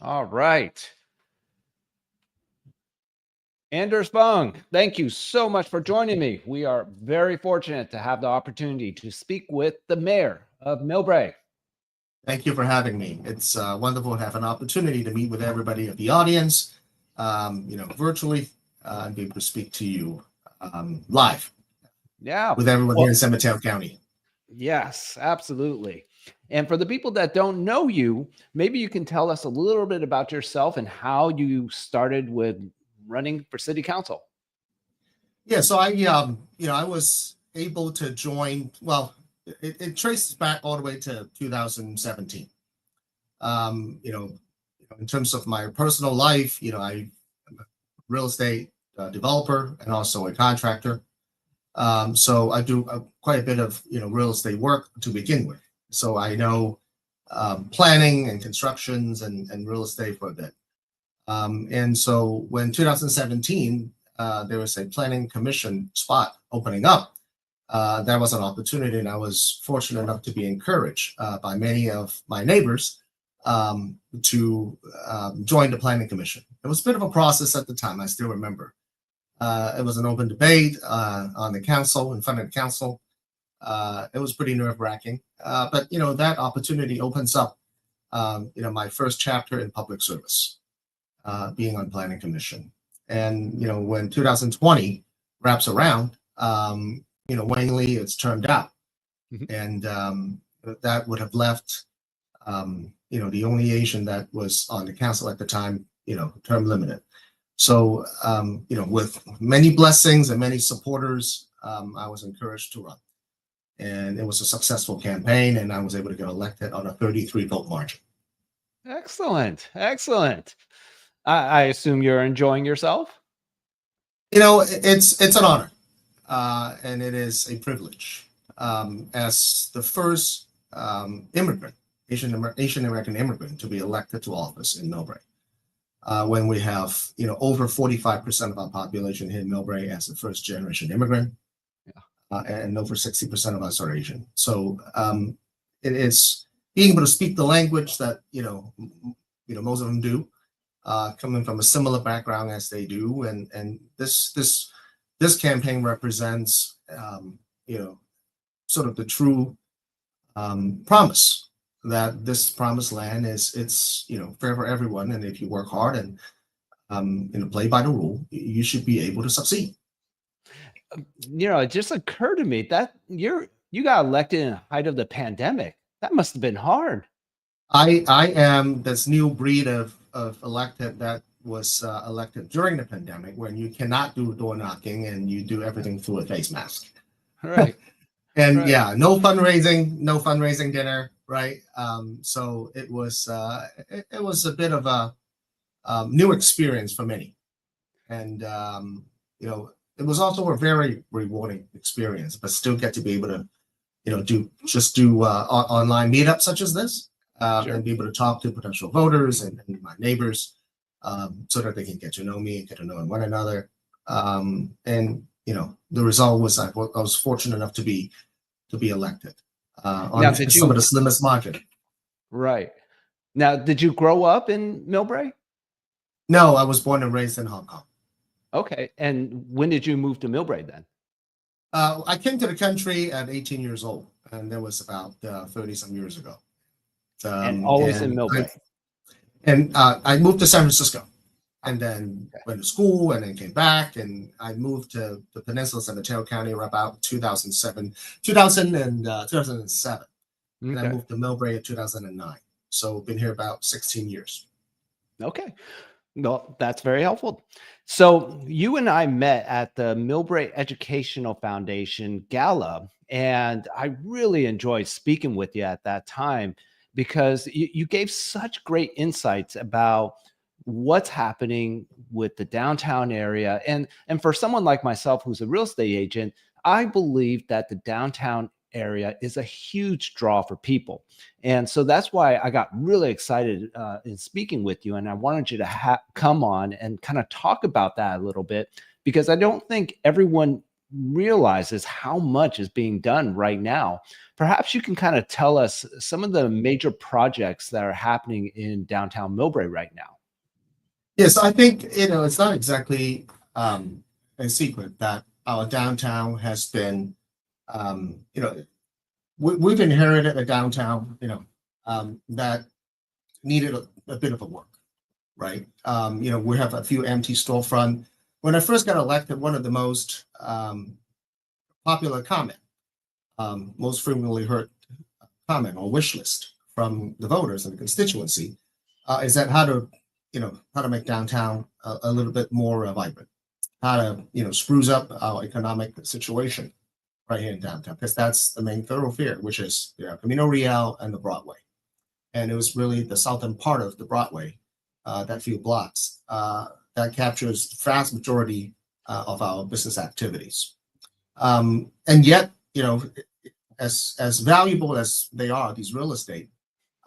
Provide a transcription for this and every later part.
All right. Anders Fung, thank you so much for joining me. We are very fortunate to have the opportunity to speak with the mayor of Millbrae. Thank you for having me. It's wonderful to have an opportunity to meet with everybody of the audience, virtually, and be able to speak to you live Yeah. with everyone here Well, in San Mateo County. yes, absolutely. And for the people that don't know you, maybe you can tell us a little bit about yourself and how you started with running for city council. Yeah, so I was able to join. Well, it traces back all the way to 2017. In terms of my personal life, I'm a real estate developer and also a contractor. So I do quite a bit of real estate work to begin with. So I know planning and constructions and real estate for a bit. And so when 2017 there was a planning commission spot opening up, that was an opportunity, and I was fortunate enough to be encouraged by many of my neighbors to join the planning commission. It was a bit of a process at the time. I still remember. It was an open debate on the council, in front of the council. It was pretty nerve wracking, but that opportunity opens up, my first chapter in public service, being on planning commission. And when 2020 wraps around, willingly it's termed out, Mhm. and that would have left, the only Asian that was on the council at the time, term limited. So, with many blessings and many supporters, I was encouraged to run. And it was a successful campaign, and I was able to get elected on a 33 vote margin. Excellent. Excellent. I assume you're enjoying yourself. It's an honor, and it is a privilege. As the first immigrant, Asian American immigrant, to be elected to office in Millbrae, when we have over 45% of our population here in Millbrae as a first generation immigrant, Yeah. and over 60% of us are Asian. So it is being able to speak the language that most of them do, coming from a similar background as they do, and this campaign represents sort of the true promise that this promised land it's fair for everyone, and if you work hard and play by the rule, you should be able to succeed. It just occurred to me that you got elected in the height of the pandemic. That must have been hard. I am this new breed of elected that was elected during the pandemic, when you cannot do door knocking and you do everything through a face mask. Right. And Right. yeah, no fundraising dinner, right? So it was a bit of a new experience for many, and it was also a very rewarding experience. But still get to be able to do online meetups such as this, Sure. and be able to talk to potential voters and my neighbors, so that they can get to know me and get to know one another. And the result was I was fortunate enough to be elected Now, on did some of the you slimmest margin. right. Now, did you grow up in Millbrae? No, I was born and raised in Hong Kong. Okay. And when did you move to Millbrae then? I came to the country at 18 years old, and that was about 30 some years ago. And always in And Millbrae. I moved to San Francisco, and then Okay. went to school, and then came back, and I moved to the Peninsula San Mateo County about 2007, and I Okay. moved to Millbrae in 2009. So been here about 16 years. Okay. No, that's very helpful. So you and I met at the Millbrae Educational Foundation Gala, and I really enjoyed speaking with you at that time because you gave such great insights about what's happening with the downtown area. And for someone like myself who's a real estate agent, I believe that the downtown area is a huge draw for people. And so that's why I got really excited in speaking with you. And I wanted you to come on and kind of talk about that a little bit, because I don't think everyone realizes how much is being done right now. Perhaps you can kind of tell us some of the major projects that are happening in downtown Millbrae right now. Yes, I think, it's not exactly a secret that our downtown has been, we've inherited a downtown, that needed a bit of a work, right? We have a few empty storefront. When I first got elected, one of the most popular comment, most frequently heard comment or wish list from the voters and the constituency is that how to make downtown a little bit more vibrant, how to spruce up our economic situation right here in downtown, because that's the main thoroughfare, which is Camino Real and the Broadway. And it was really the southern part of the Broadway, that few blocks, that captures the vast majority of our business activities. And yet, as valuable as they are, these real estate,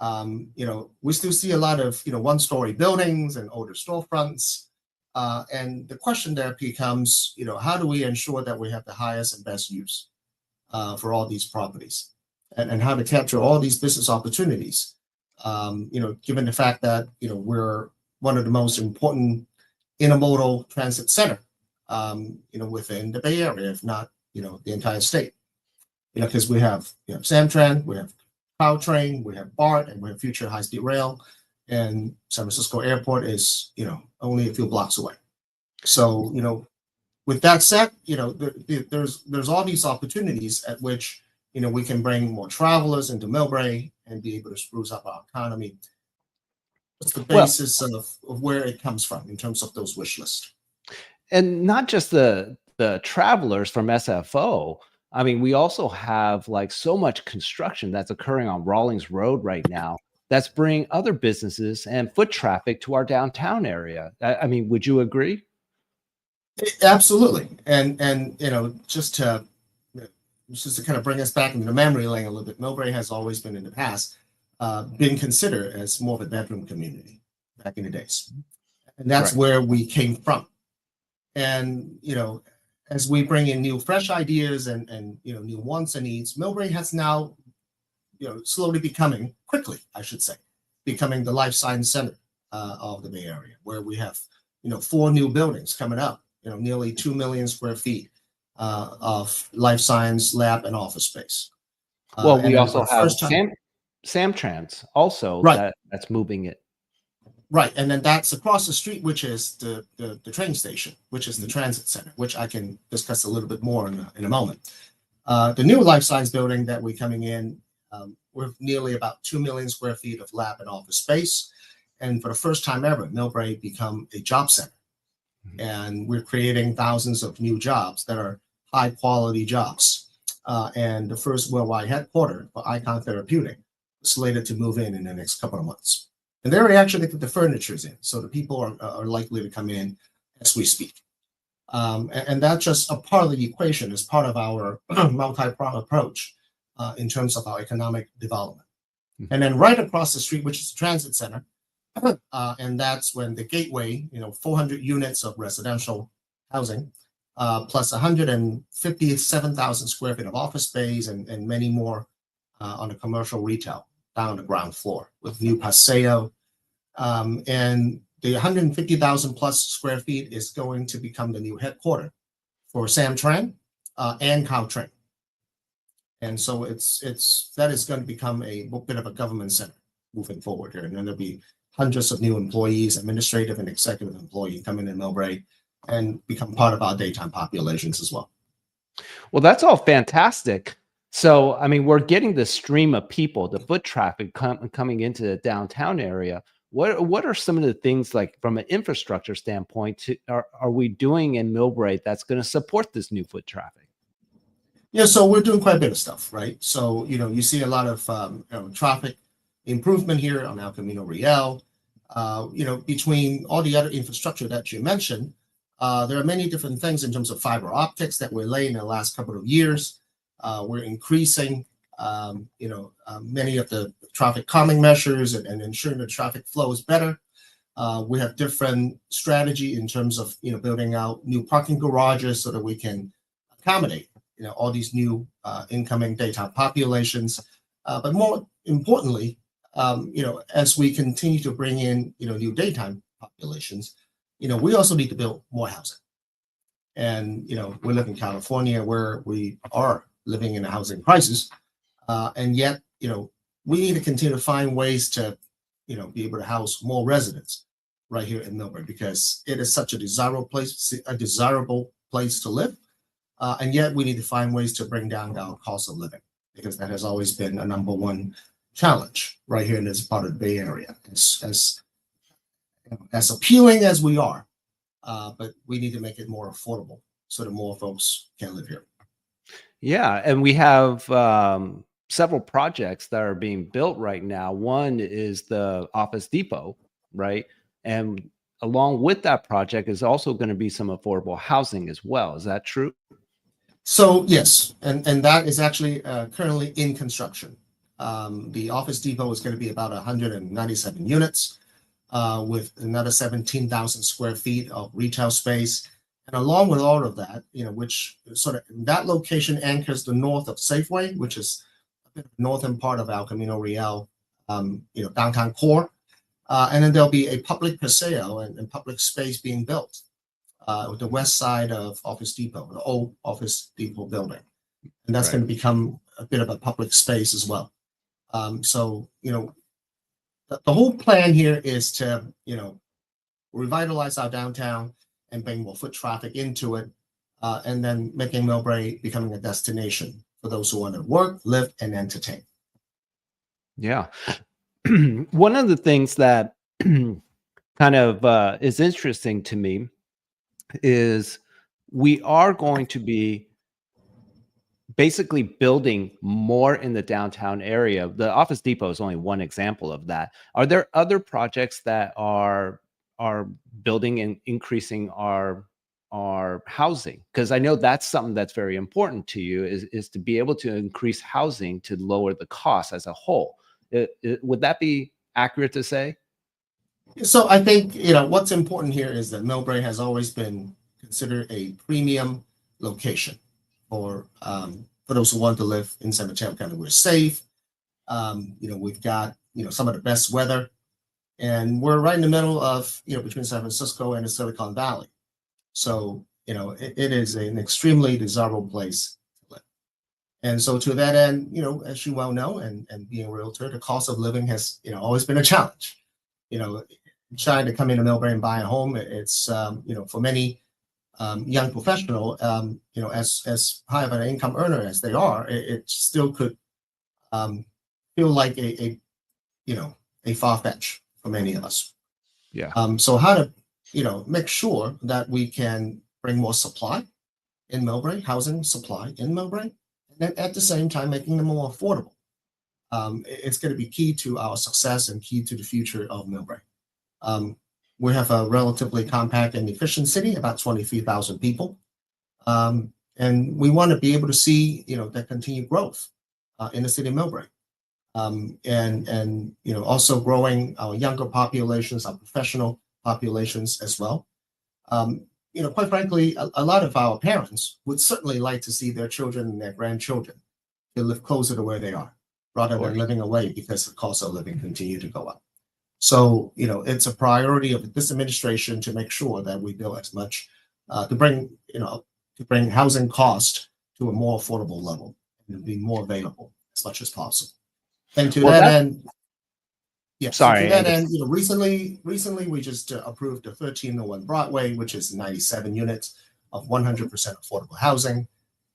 we still see a lot of one-story buildings and older storefronts. And the question there becomes, how do we ensure that we have the highest and best use for all these properties, and how to capture all these business opportunities? Given the fact that we're one of the most important intermodal transit center, within the Bay Area, if not the entire state. Because we have Samtran, we have Caltrain, we have BART, and we have future high-speed rail, and San Francisco Airport is only a few blocks away. So with that said, there's all these opportunities at which we can bring more travelers into Millbrae and be able to spruce up our economy. What's the basis of where it comes from in terms of those wish lists? And not just the travelers from SFO. I mean, we also have like so much construction that's occurring on Rawlings Road right now that's bringing other businesses and foot traffic to our downtown area. I mean, would you agree? Absolutely. And just to kind of bring us back into the memory lane a little bit, Millbrae has always been in the past been considered as more of a bedroom community back in the days. And that's where we came from. And, as we bring in new fresh ideas and new wants and needs, Millbrae has now, slowly quickly, I should say, becoming the life science center of the Bay Area, where we have, 4 new buildings coming up, nearly 2 million square feet of life science lab and office space. Well, we also have Samtrans also that's moving it. Right, and then that's across the street, which is the train station, which is the transit center, which I can discuss a little bit more in a moment. The new life science building that we're coming in, we're nearly about 2 million square feet of lab and office space. And for the first time ever, Millbrae become a job center. And we're creating thousands of new jobs that are high quality jobs. And the first worldwide headquarters for Icon Therapeutic is slated to move in the next couple of months. And they're actually the furniture's in, so the people are likely to come in as we speak. And that's just a part of the equation, as part of our multi-pronged approach in terms of our economic development. And then right across the street, which is the transit center, and that's when the gateway, 400 units of residential housing, plus 157,000 square feet of office space and many more on the commercial retail down on the ground floor with new Paseo. And the 150,000 plus square feet is going to become the new headquarters for Samtran and Caltrain. And so that is going to become a bit of a government center moving forward here. And then there'll be hundreds of new employees, administrative and executive employees coming in Millbrae and become part of our daytime populations as well. Well, that's all fantastic. So, I mean, we're getting the stream of people, the foot traffic coming into the downtown area. What are some of the things, like from an infrastructure standpoint, are we doing in Millbrae that's going to support this new foot traffic? Yeah, so we're doing quite a bit of stuff, right? So, you see a lot of traffic improvement here on El Camino Real. Between all the other infrastructure that you mentioned, there are many different things in terms of fiber optics that we're laying in the last couple of years. We're increasing, many of the traffic calming measures and ensuring the traffic flow is better. We have different strategy in terms of, building out new parking garages so that we can accommodate, all these new incoming daytime populations. But more importantly, as we continue to bring in, new daytime populations, we also need to build more housing. And, we live in California where we are living in a housing crisis. And yet, we need to continue to find ways to, be able to house more residents right here in Millbrae, because it is such a desirable place to live. And yet we need to find ways to bring down our cost of living, because that has always been a number one challenge right here in this part of the Bay Area. As appealing as we are, but we need to make it more affordable so that more folks can live here. Yeah, and we have several projects that are being built right now. One is the Office Depot, right? And along with that project is also going to be some affordable housing as well. Is that true? So yes, and that is actually currently in construction. The Office Depot is going to be about 197 units with another 17,000 square feet of retail space. And along with all of that, which sort of that location anchors the north of Safeway, which is the northern part of El Camino Real, downtown core. And then there'll be a public paseo and public space being built with the west side of Office Depot, the old Office Depot building. And that's going to become a bit of a public space as well. So, the whole plan here is to, revitalize our downtown and bring more foot traffic into it, and then making Millbrae becoming a destination for those who want to work, live, and entertain. Yeah. One of the things that kind of is interesting to me is we are going to be basically building more in the downtown area. The Office Depot is only one example of that. Are there other projects that are building and increasing our housing? Because I know that's something that's very important to you, is to be able to increase housing to lower the cost as a whole. Would that be accurate to say? So I think, what's important here is that Millbrae has always been considered a premium location for those who want to live in San Mateo County. We're safe. We've got, some of the best weather, and we're right in the middle of, between San Francisco and the Silicon Valley. So, it is an extremely desirable place to live. And so to that end, as you well know, and being a realtor, the cost of living has, always been a challenge. Trying to come into Millbrae and buy a home, it's, for many young professional, as high of an income earner as they are, it still could feel like a far-fetched for many of us. Yeah. So how to, make sure that we can bring more supply in Millbrae, housing supply in Millbrae, and then at the same time making them more affordable. It's going to be key to our success and key to the future of Millbrae. We have a relatively compact and efficient city, about 23,000 people. And we want to be able to see, that continued growth in the city of Millbrae. And also growing our younger populations, our professional populations as well. Quite frankly, a lot of our parents would certainly like to see their children and their grandchildren to live closer to where they are, rather than living away, because the cost of living continue to go up. So, it's a priority of this administration to make sure that we build as much to bring housing cost to a more affordable level and be more available as much as possible. And to that end, recently we just approved the 1301 Broadway, which is 97 units of 100% affordable housing.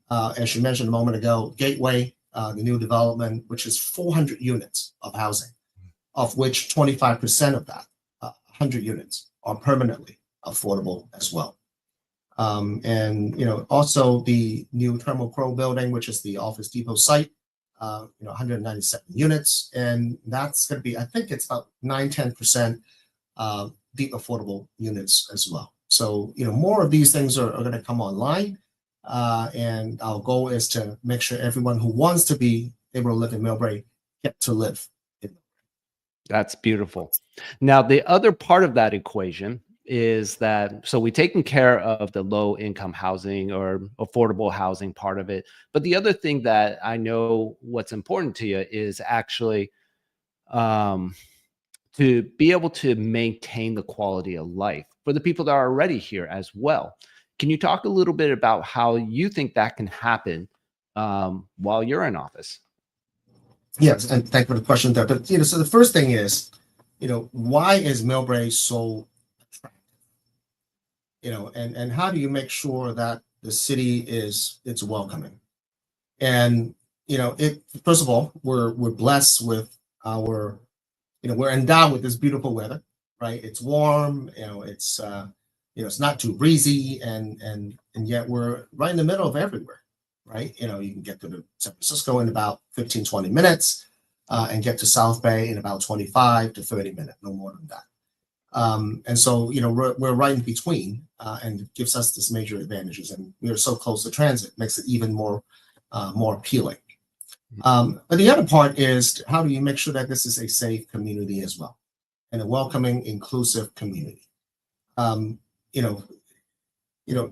As you mentioned a moment ago, Gateway, the new development, which is 400 units of housing, of which 25% of that, 100 units, are permanently affordable as well. And also the new Thermal Crow building, which is the Office Depot site, 197 units, and that's going to be, I think it's about 9-10% deep affordable units as well. So more of these things are going to come online, and our goal is to make sure everyone who wants to be able to live in Millbrae get to live. That's beautiful. Now, the other part of that equation is that so we taken care of the low income housing or affordable housing part of it. But the other thing that I know what's important to you is actually um, to be able to maintain the quality of life for the people that are already here as well. Can you talk a little bit about how you think that can happen while you're in office? Yes, and thank you for the question there. But so the first thing is, why is Millbrae so attractive? And how do you make sure that the city it's welcoming? And it first of all, we're blessed with our, we're endowed with this beautiful weather, right? It's warm, it's not too breezy, and yet we're right in the middle of everywhere, right? You can get to San Francisco in about 15, 20 minutes, and get to South Bay in about 25 to 30 minutes, no more than that. And so, we're right in between, and it gives us this major advantages. And we are so close to transit, makes it even more appealing. But the other part is how do you make sure that this is a safe community as well, and a welcoming, inclusive community. Um, you know, you know,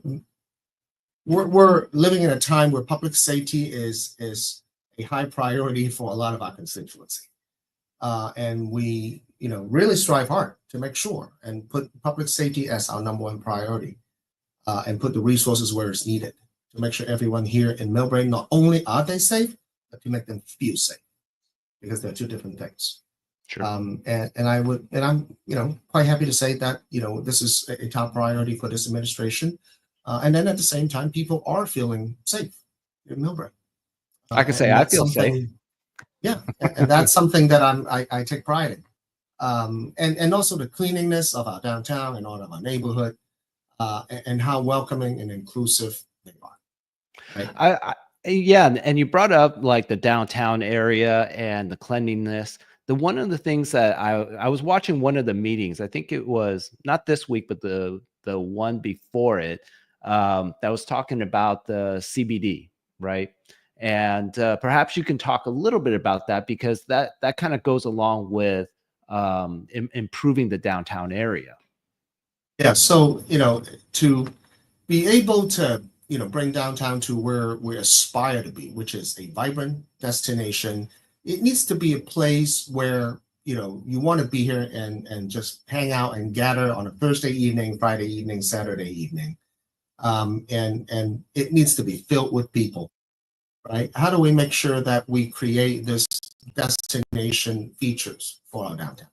we're living in a time where public safety is a high priority for a lot of our constituency, and we really strive hard to make sure and put public safety as our number one priority, and put the resources where it's needed to make sure everyone here in Millbrae, not only are they safe, but to make them feel safe, because they're two different things. Sure. And I'm quite happy to say that this is a top priority for this administration, and then at the same time, people are feeling safe in Millbrae. I can say I feel safe. Yeah, and that's something that I take pride in, and also the cleanliness of our downtown and all of our neighborhood, and how welcoming and inclusive they are. Right? Yeah, and you brought up like the downtown area and the cleanliness. One of the things that I was watching one of the meetings, I think it was not this week, but the one before it, that was talking about the CBD, right? And perhaps you can talk a little bit about that, because that kind of goes along with improving the downtown area. Yeah. So to be able to bring downtown to where we aspire to be, which is a vibrant destination, it needs to be a place where you want to be here and just hang out and gather on a Thursday evening, Friday evening, Saturday evening, and it needs to be filled with people, right? How do we make sure that we create this destination features for our downtown?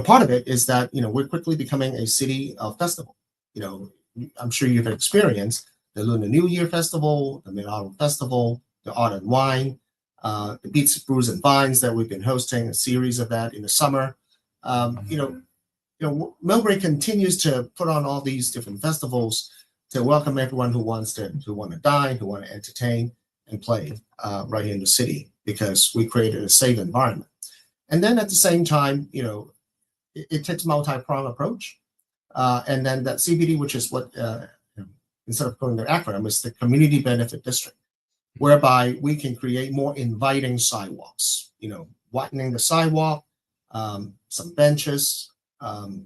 Part of it is that we're quickly becoming a city of festival. I'm sure you've experienced the Lunar New Year Festival, the Mid-Autumn Festival, the Art and Wine, the Beats, Brews, and Vines that we've been hosting, a series of that in the summer. Millbrae continues to put on all these different festivals to welcome everyone who want to dine, who want to entertain and play right in the city, because we created a safe environment. And then at the same time, it takes a multi-pronged approach. And then that CBD, which is what, instead of calling the acronym, is the Community Benefit District, whereby we can create more inviting sidewalks, whitening the sidewalk, some benches,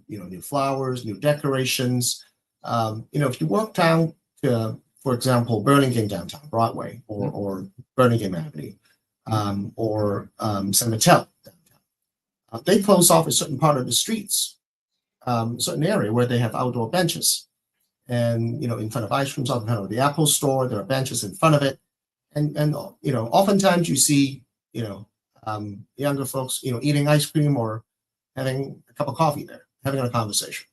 new flowers, new decorations. If you walk down to, for example, Burlingame downtown, Broadway, or Burlingame Avenue, or San Mateo downtown, they close off a certain part of the streets, certain area where they have outdoor benches, and in front of ice cream shop, in front of the Apple store, there are benches in front of it, and oftentimes you see younger folks eating ice cream or having a cup of coffee there, having a conversation,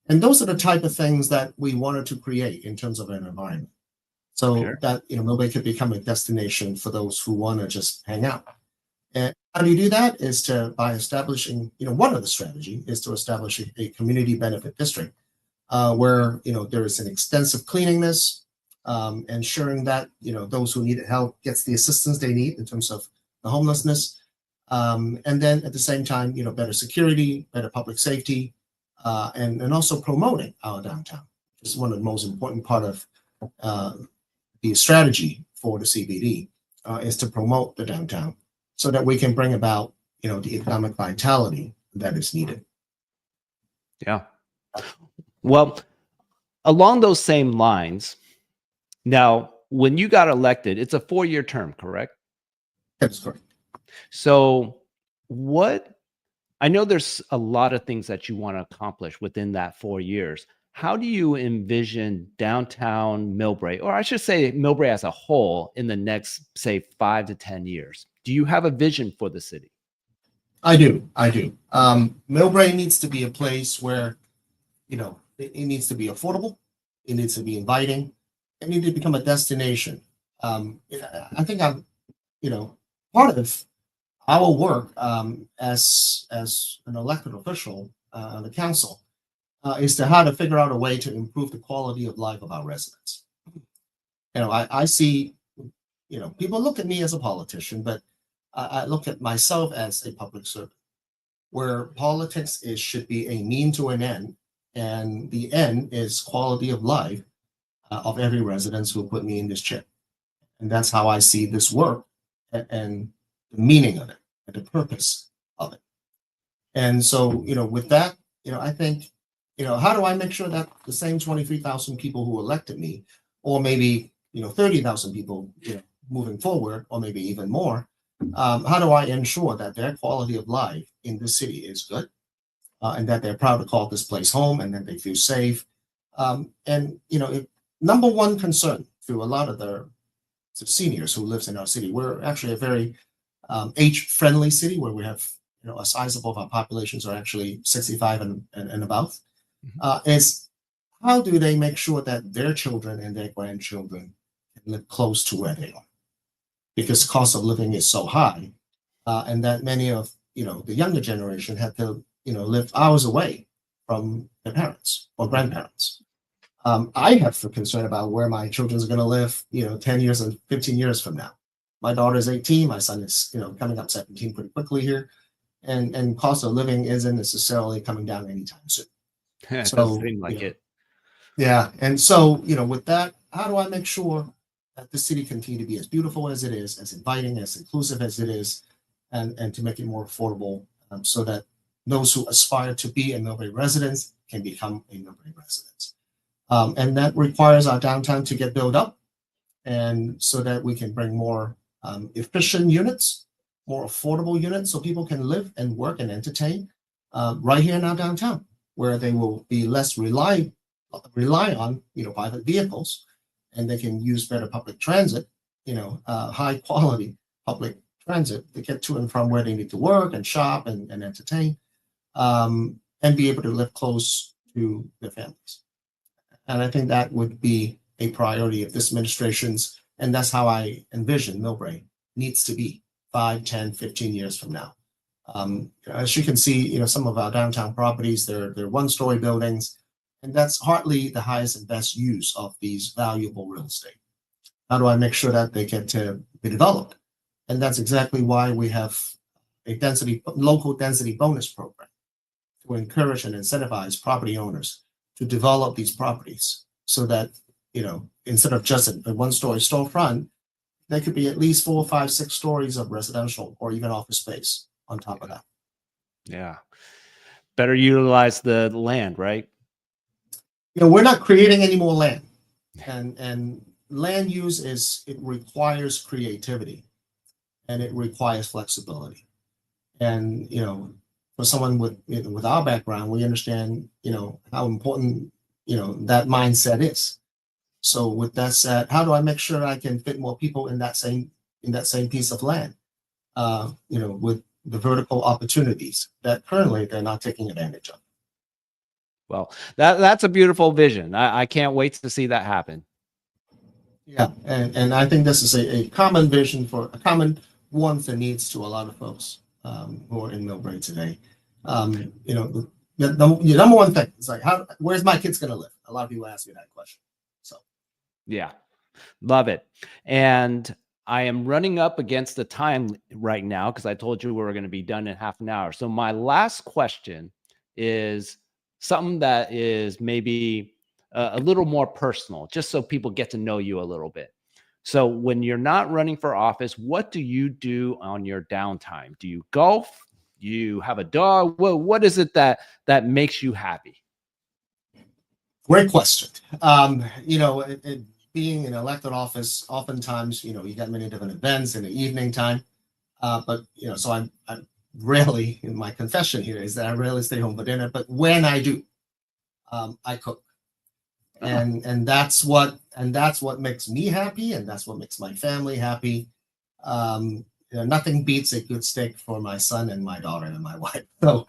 and those are the type of things that we wanted to create in terms of an environment, so Sure. that nobody could become a destination for those who want to just hang out. And how do you do that? Is by establishing, one of the strategy is to establish a community benefit district, where there is an extensive cleanliness, ensuring that those who need help gets the assistance they need in terms of the homelessness, and then at the same time, better security, better public safety, and also promoting our downtown. This is one of the most important part of the strategy for the CBD, is to promote the downtown, so that we can bring about, the economic vitality that is needed. Yeah. Well, along those same lines, now when you got elected, it's a 4-year term, correct? That's correct. So what I know there's a lot of things that you want to accomplish within that 4 years. How do you envision downtown Millbrae, or I should say Millbrae as a whole, in the next, say, 5 to 10 years? Do you have a vision for the city? I do. I do. Millbrae needs to be a place where, it needs to be affordable. It needs to be inviting. It needs to become a destination. I think I'm, you know, part of our work as an elected official on the council is to how to figure out a way to improve the quality of life of our residents. I see, people look at me as a politician, but I look at myself as a public servant, where politics should be a mean to an end, and the end is quality of life of every resident who put me in this chair. And that's how I see this work and the meaning of it and the purpose of it. And so, with that, I think, how do I make sure that the same 23,000 people who elected me, or maybe, 30,000 people, moving forward, or maybe even more, how do I ensure that their quality of life in the city is good, and that they're proud to call this place home, and that they feel safe? Number one concern to a lot of the seniors who lives in our city, we're actually a very age-friendly city where we have, a sizable of our populations are actually 65 and above. Is how do they make sure that their children and their grandchildren can live close to where they are? Because cost of living is so high, and that many of the younger generation had to live hours away from their parents or grandparents. I have a concern about where my children's going to live, 10 years and 15 years from now. My daughter is 18. My son is, coming up 17 pretty quickly here. And cost of living isn't necessarily coming down anytime soon. It So, doesn't seem like it. Yeah. And so, with that, how do I make sure that the city continue to be as beautiful as it is, as inviting, as inclusive as it is, and to make it more affordable, so that those who aspire to be a Millbrae residents can become a Millbrae resident. And that requires our downtown to get built up, and so that we can bring more efficient units, more affordable units, so people can live and work and entertain right here in our downtown, where they will be less rely on private vehicles, and they can use better public transit, high quality public transit to get to and from where they need to work and shop and entertain, and be able to live close to their families. And I think that would be a priority of this administration's, and that's how I envision Millbrae needs to be 5, 10, 15 years from now. As you can see, some of our downtown properties, they're one-story buildings, and that's hardly the highest and best use of these valuable real estate. How do I make sure that they get to be developed? And that's exactly why we have a local density bonus program to encourage and incentivize property owners to develop these properties, so that, instead of just a one-story storefront, there could be at least 4, 5, 6 stories of residential or even office space on top of that. Yeah. Better utilize the land, right? We're not creating any more land, and land use it requires creativity, and it requires flexibility. And for someone with our background, we understand how important that mindset is. So with that said, how do I make sure I can fit more people in that same piece of land? With the vertical opportunities that currently they're not taking advantage of. Well, that's a beautiful vision. I can't wait to see that happen. Yeah, and I think this is a common vision for a common wants and needs to a lot of folks who are in Millbrae today. The number one thing is like, where's my kids going to live? A lot of people ask me that question. So, yeah, love it. And I am running up against the time right now, because I told you we were going to be done in half an hour. So my last question is something that is maybe a little more personal, just so people get to know you a little bit. So when you're not running for office, what do you do on your downtime? Do you golf? Do you have a dog? What is it that makes you happy? Great question. Being in elected office, oftentimes, you get many different events in the evening time. But so I'm rarely, my confession here is that I rarely stay home for dinner. But when I do, I cook, and that's what makes me happy, and that's what makes my family happy. Nothing beats a good steak for my son and my daughter and my wife. So,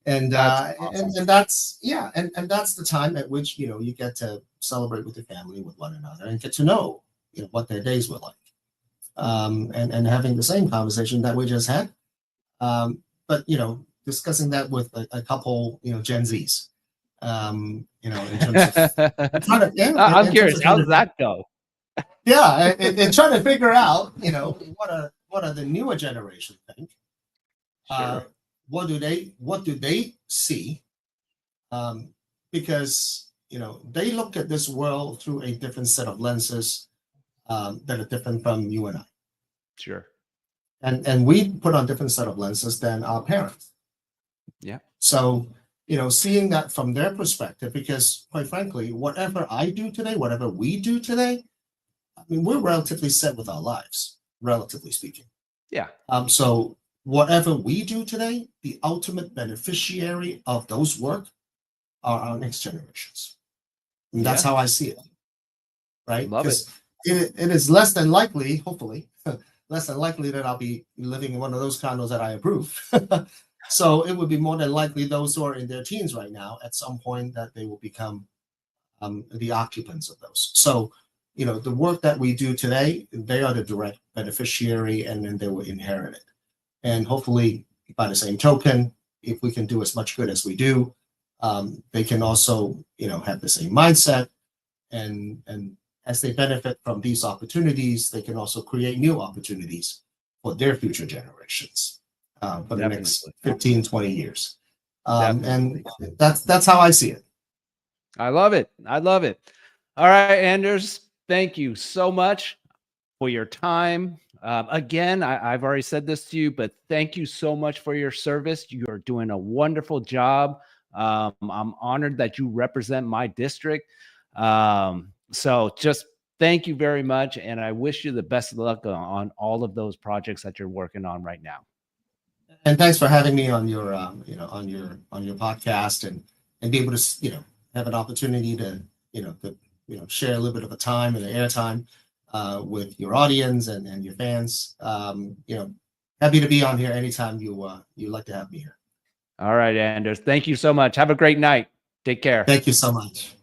and That's awesome. and that's and that's the time at which you get to celebrate with your family, with one another, and get to know what their days were like, and having the same conversation that we just had, but discussing that with a couple Gen Zs, in terms of trying to, I'm in terms curious, of how does that go? and trying to figure out what are the newer generation think. Sure. What do they see? Because they look at this world through a different set of lenses, that are different from you and I, Sure. and we put on different set of lenses than our parents. Yeah. So seeing that from their perspective, because quite frankly, whatever I do today, whatever we do today, I mean, we're relatively set with our lives, relatively speaking. Yeah. So whatever we do today, the ultimate beneficiary of those work are our next generations. And that's how I see it, right? Love it. Because it is less than likely, hopefully, less than likely that I'll be living in one of those condos that I approve. So it would be more than likely those who are in their teens right now, at some point, that they will become the occupants of those. So, the work that we do today, they are the direct beneficiary, and then they will inherit it. And hopefully, by the same token, if we can do as much good as we do, they can also, have the same mindset, and as they benefit from these opportunities, they can also create new opportunities for their future generations, for the next 15, 20 years. And that's how I see it. I love it. I love it. All right, Anders, thank you so much for your time. Again, I've already said this to you, but thank you so much for your service. You are doing a wonderful job. I'm honored that you represent my district. So just thank you very much. And I wish you the best of luck on all of those projects that you're working on right now. And thanks for having me on your, on your podcast, and be able to, have an opportunity to, share a little bit of a time and airtime with your audience and your fans. Happy to be on here anytime you like to have me here. All right, Anders. Thank you so much. Have a great night. Take care. Thank you so much.